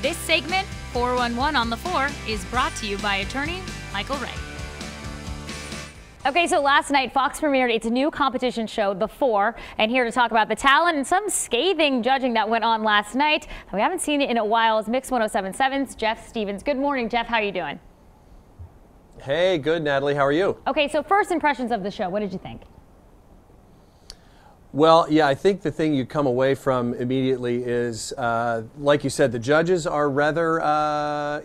This segment, 411 on the 4, is brought to you by attorney Michael Ray. Okay, so last night Fox premiered its new competition show, The 4, and here to talk about the talent and some scathing judging that went on last night. We haven't seen it in a while is Mix 1077's Jeff Stevens. Good morning, Jeff. How are you doing? Hey, good, Natalie. How are you? Okay, so first impressions of the show. What did you think? Well, yeah, I think the thing you come away from immediately is, like you said, the judges are rather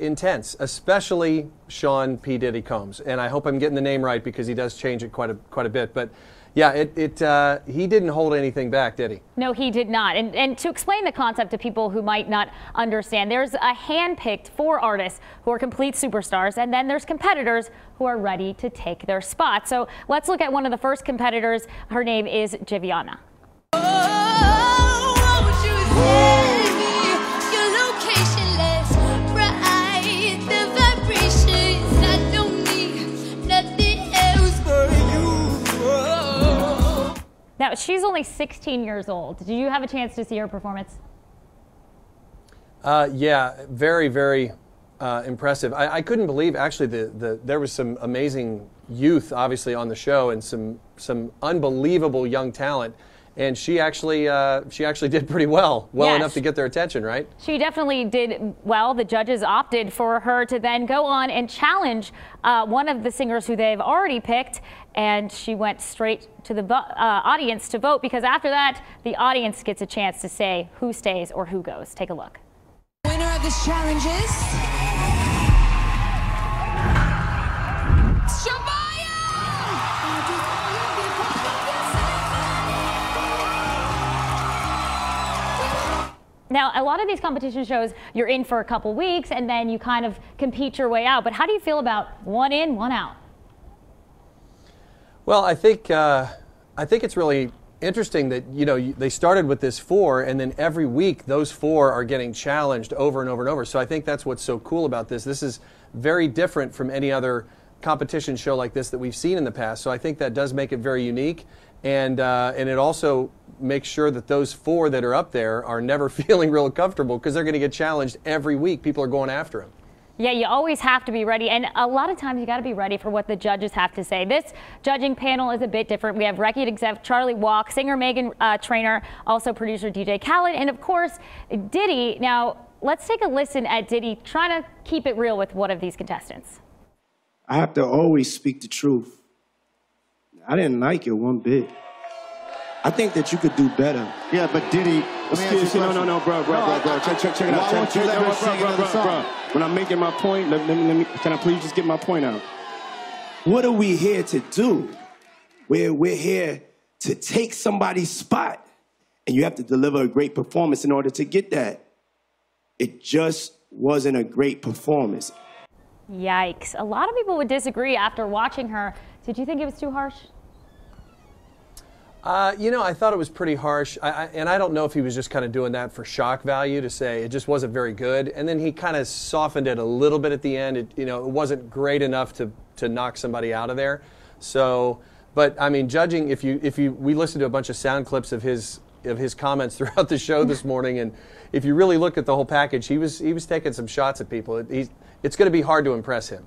intense, especially Sean P. Diddy Combs. And I hope I'm getting the name right because he does change it quite a bit. But yeah, he didn't hold anything back, did he? No, he did not. And to explain the concept to people who might not understand, there's a hand-picked 4 artists who are complete superstars, and then there's competitors who are ready to take their spot. So let's look at one of the first competitors. Her name is Jiviana. Now, she's only 16 years old. Did you have a chance to see her performance? Yeah, very, very impressive. I couldn't believe, actually, there was some amazing youth, obviously, on the show and some unbelievable young talent. And she actually did pretty well enough to get their attention, right? She definitely did well. The judges opted for her to then go on and challenge one of the singers who they've already picked, and she went straight to the audience to vote, because after that, the audience gets a chance to say who stays or who goes. Take a look. Winner of this challenge is Now, a lot of these competition shows, you're in for a couple weeks and then you kind of compete your way out. But how do you feel about one in, one out? Well, I think it's really interesting that, you know, they started with this 4, and then every week those 4 are getting challenged over and over and over. So I think that's what's so cool about this. This is very different from any other competition show like this that we've seen in the past. So I think that does make it very unique. And it also makes sure that those 4 that are up there are never feeling real comfortable, because they're going to get challenged every week. People are going after them. Yeah, you always have to be ready. And a lot of times you got to be ready for what the judges have to say. This judging panel is a bit different. We have record exec Charlie Walk, singer Megan Trainor, also producer DJ Khaled, and of course Diddy. Now, let's take a listen at Diddy trying to keep it real with one of these contestants. I have to always speak the truth. I didn't like it one bit. I think that you could do better. Yeah, but Diddy, no, bro. Check it out. Bro. When I'm making my point, can I please just get my point out? What are we here to do? We're here to take somebody's spot, and you have to deliver a great performance in order to get that. It just wasn't a great performance. Yikes. A lot of people would disagree after watching her. Did you think it was too harsh? You know, I thought it was pretty harsh, and I don't know if he was just kind of doing that for shock value, to say it just wasn't very good. And then he kind of softened it a little bit at the end. It wasn't great enough to knock somebody out of there. So, but I mean, judging, we listened to a bunch of sound clips of his comments throughout the show this morning, and if you really look at the whole package, he was taking some shots at people. It's going to be hard to impress him.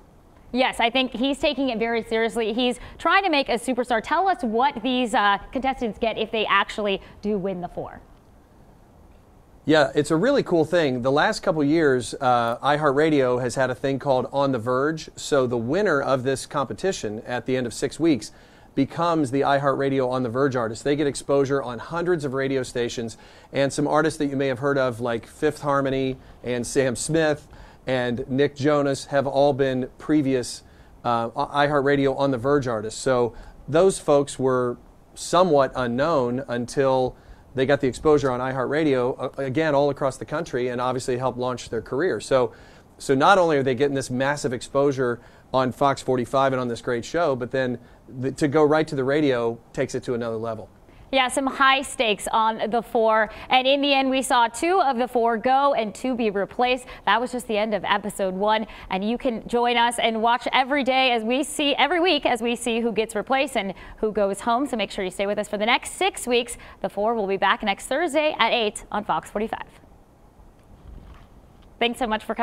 Yes, I think he's taking it very seriously. He's trying to make a superstar. Tell us what these contestants get if they actually do win the 4. Yeah, it's a really cool thing. The last couple years, iHeartRadio has had a thing called On the Verge. So the winner of this competition at the end of 6 weeks becomes the iHeartRadio On the Verge artist. They get exposure on hundreds of radio stations, and some artists that you may have heard of, like Fifth Harmony and Sam Smith and Nick Jonas, have all been previous iHeartRadio On the Verge artists. So those folks were somewhat unknown until they got the exposure on iHeartRadio, again, all across the country, and obviously helped launch their career. So not only are they getting this massive exposure on Fox 45 and on this great show, but then to go right to the radio takes it to another level. Yeah, some high stakes on the 4. And in the end, we saw 2 of the 4 go and 2 be replaced. That was just the end of episode 1. And you can join us and watch every day every week as we see who gets replaced and who goes home. So make sure you stay with us for the next 6 weeks. The 4 will be back next Thursday at 8 on Fox 45. Thanks so much for coming.